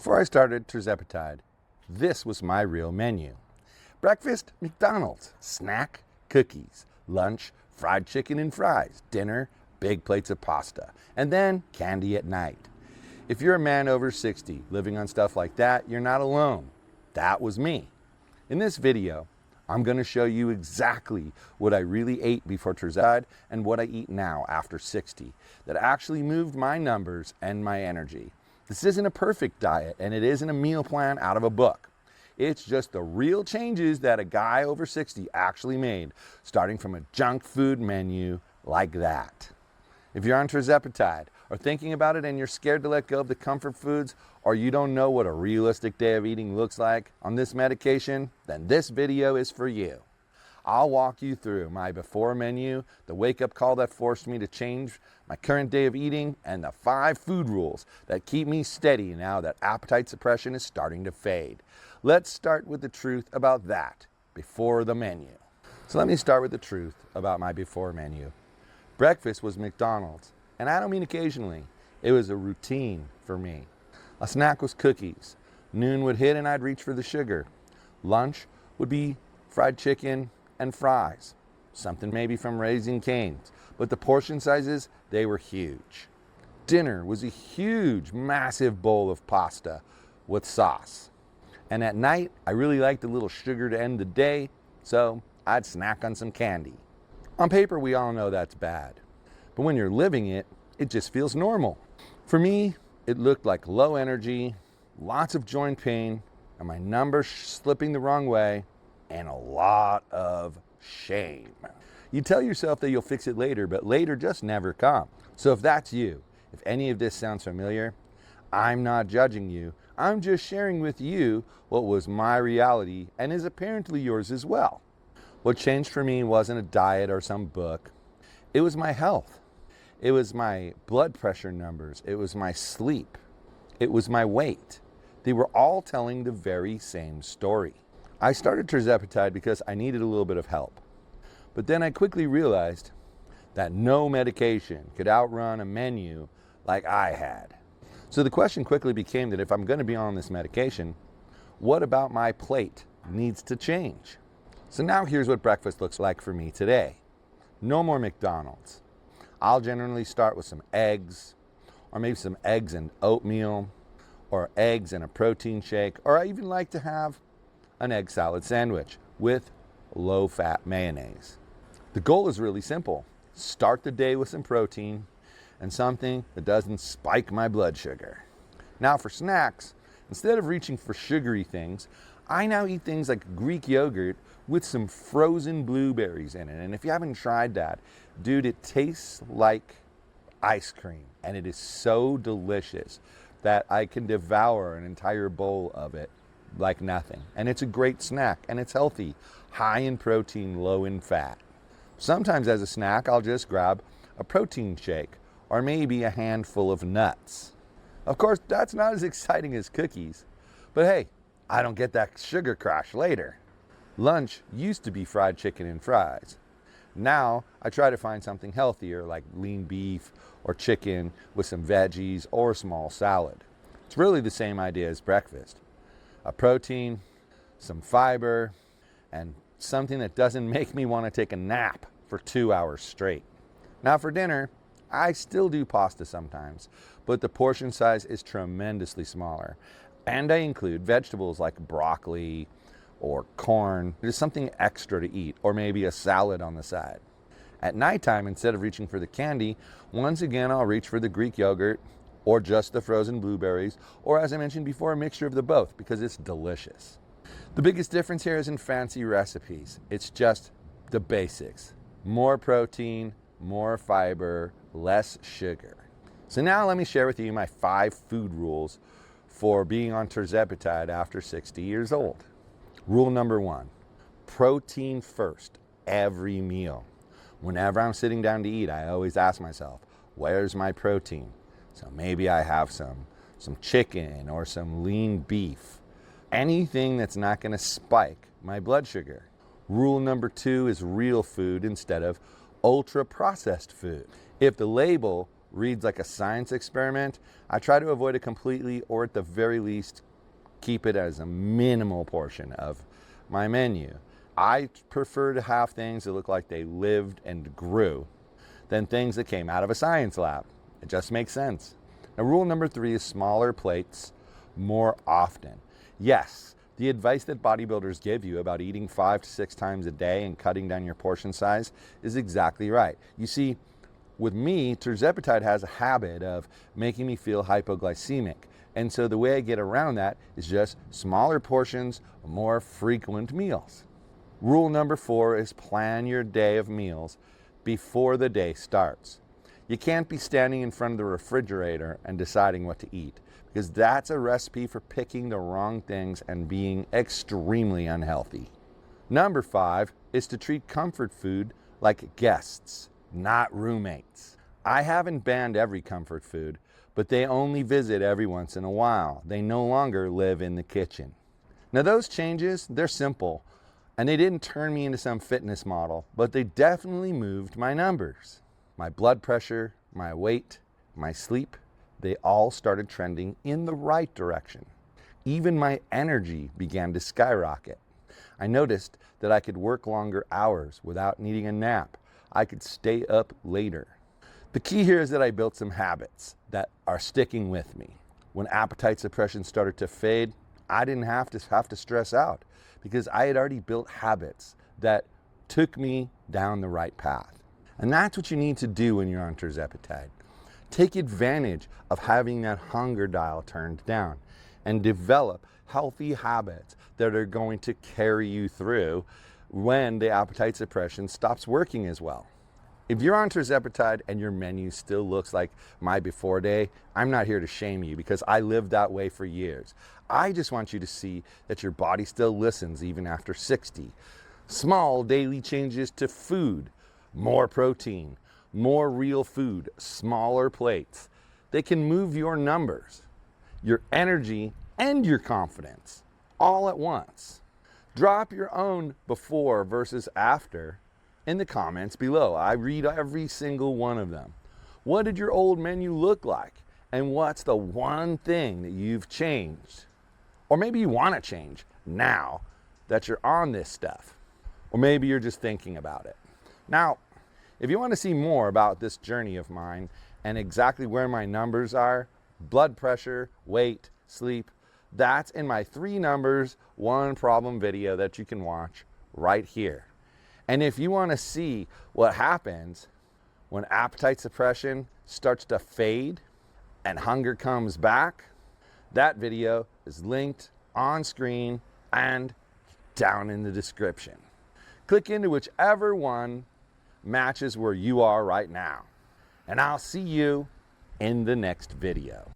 Before I started Tirzepatide, this was my real menu. Breakfast, McDonald's. Snack, cookies. Lunch, fried chicken and fries. Dinner, big plates of pasta. And then candy at night. If you're a man over 60 living on stuff like that, you're not alone. That was me. In this video, I'm going to show you exactly what I really ate before Tirzepatide and what I eat now after 60 that actually moved my numbers and my energy. This isn't a perfect diet, and it isn't a meal plan out of a book. It's just the real changes that a guy over 60 actually made, starting from a junk food menu like that. If you're on Tirzepatide or thinking about it and you're scared to let go of the comfort foods, or you don't know what a realistic day of eating looks like on this medication, then this video is for you. I'll walk you through my before menu, the wake-up call that forced me to change my current day of eating, and the 5 food rules that keep me steady now that appetite suppression is starting to fade. Let's start with the truth about that before the menu. So let me start with the truth about my before menu. Breakfast was McDonald's, and I don't mean occasionally. It was a routine for me. A snack was cookies. Noon would hit and I'd reach for the sugar. Lunch would be fried chicken and fries. Something maybe from Raising Cane's, but the portion sizes, they were huge. Dinner was a huge, massive bowl of pasta with sauce. And at night, I really liked a little sugar to end the day, so I'd snack on some candy. On paper, we all know that's bad. But when you're living it, it just feels normal. For me, it looked like low energy, lots of joint pain, and my numbers slipping the wrong way, and a lot of shame. You tell yourself that you'll fix it later, but later just never comes. So if that's you, if any of this sounds familiar, I'm not judging you. I'm just sharing with you what was my reality and is apparently yours as well. What changed for me wasn't a diet or some book. It was my health. It was my blood pressure numbers. It was my sleep. It was my weight. They were all telling the very same story. I started Tirzepatide because I needed a little bit of help. But then I quickly realized that no medication could outrun a menu like I had. So the question quickly became that if I'm going to be on this medication, what about my plate needs to change? So now here's what breakfast looks like for me today. No more McDonald's. I'll generally start with some eggs, or maybe some eggs and oatmeal, or eggs and a protein shake, or I even like to have an egg salad sandwich with low-fat mayonnaise. The goal is really simple. Start the day with some protein and something that doesn't spike my blood sugar. Now for snacks, instead of reaching for sugary things, I now eat things like Greek yogurt with some frozen blueberries in it. And if you haven't tried that, dude, it tastes like ice cream. And it is so delicious that I can devour an entire bowl of it like nothing. And it's a great snack, and it's healthy, high in protein, low in fat. Sometimes as a snack, I'll just grab a protein shake or maybe a handful of nuts. Of course, that's not as exciting as cookies, but hey, I don't get that sugar crash later. Lunch used to be fried chicken and fries. Now I try to find something healthier like lean beef or chicken with some veggies or a small salad. It's really the same idea as breakfast. A protein, some fiber, and something that doesn't make me want to take a nap for 2 hours straight. Now for dinner, I still do pasta sometimes, but the portion size is tremendously smaller. And I include vegetables like broccoli or corn. There's something extra to eat, or maybe a salad on the side. At nighttime, instead of reaching for the candy, once again I'll reach for the Greek yogurt or just the frozen blueberries, or as I mentioned before, a mixture of the both because it's delicious. The biggest difference here isn't fancy recipes. It's just the basics. More protein, more fiber, less sugar. So now let me share with you my 5 food rules for being on Tirzepatide after 60 years old. Rule number 1, protein first, every meal. Whenever I'm sitting down to eat, I always ask myself, where's my protein? So maybe I have some chicken or some lean beef. Anything that's not going to spike my blood sugar. Rule number 2 is real food instead of ultra-processed food. If the label reads like a science experiment, I try to avoid it completely, or at the very least, keep it as a minimal portion of my menu. I prefer to have things that look like they lived and grew than things that came out of a science lab. It just makes sense. Now, rule number 3 is smaller plates more often. Yes, the advice that bodybuilders give you about eating 5 to 6 times a day and cutting down your portion size is exactly right. You see, with me, Tirzepatide has a habit of making me feel hypoglycemic. And so the way I get around that is just smaller portions, more frequent meals. Rule number 4 is plan your day of meals before the day starts. You can't be standing in front of the refrigerator and deciding what to eat, because that's a recipe for picking the wrong things and being extremely unhealthy. Number 5 is to treat comfort food like guests, not roommates. I haven't banned every comfort food, but they only visit every once in a while. They no longer live in the kitchen. Now those changes, they're simple, and they didn't turn me into some fitness model, but they definitely moved my numbers. My blood pressure, my weight, my sleep, they all started trending in the right direction. Even my energy began to skyrocket. I noticed that I could work longer hours without needing a nap. I could stay up later. The key here is that I built some habits that are sticking with me. When appetite suppression started to fade, I didn't have to stress out because I had already built habits that took me down the right path. And that's what you need to do when you're on Tirzepatide. Take advantage of having that hunger dial turned down and develop healthy habits that are going to carry you through when the appetite suppression stops working as well. If you're on Tirzepatide and your menu still looks like my before day, I'm not here to shame you because I lived that way for years. I just want you to see that your body still listens even after 60. Small daily changes to food, more protein, more real food, smaller plates. They can move your numbers, your energy, and your confidence all at once. Drop your own before versus after in the comments below. I read every single one of them. What did your old menu look like? And what's the one thing that you've changed? Or maybe you want to change now that you're on this stuff. Or maybe you're just thinking about it. Now, if you want to see more about this journey of mine and exactly where my numbers are, blood pressure, weight, sleep, that's in my 3 numbers, 1 problem video that you can watch right here. And if you want to see what happens when appetite suppression starts to fade and hunger comes back, that video is linked on screen and down in the description. Click into whichever one matches where you are right now. And I'll see you in the next video.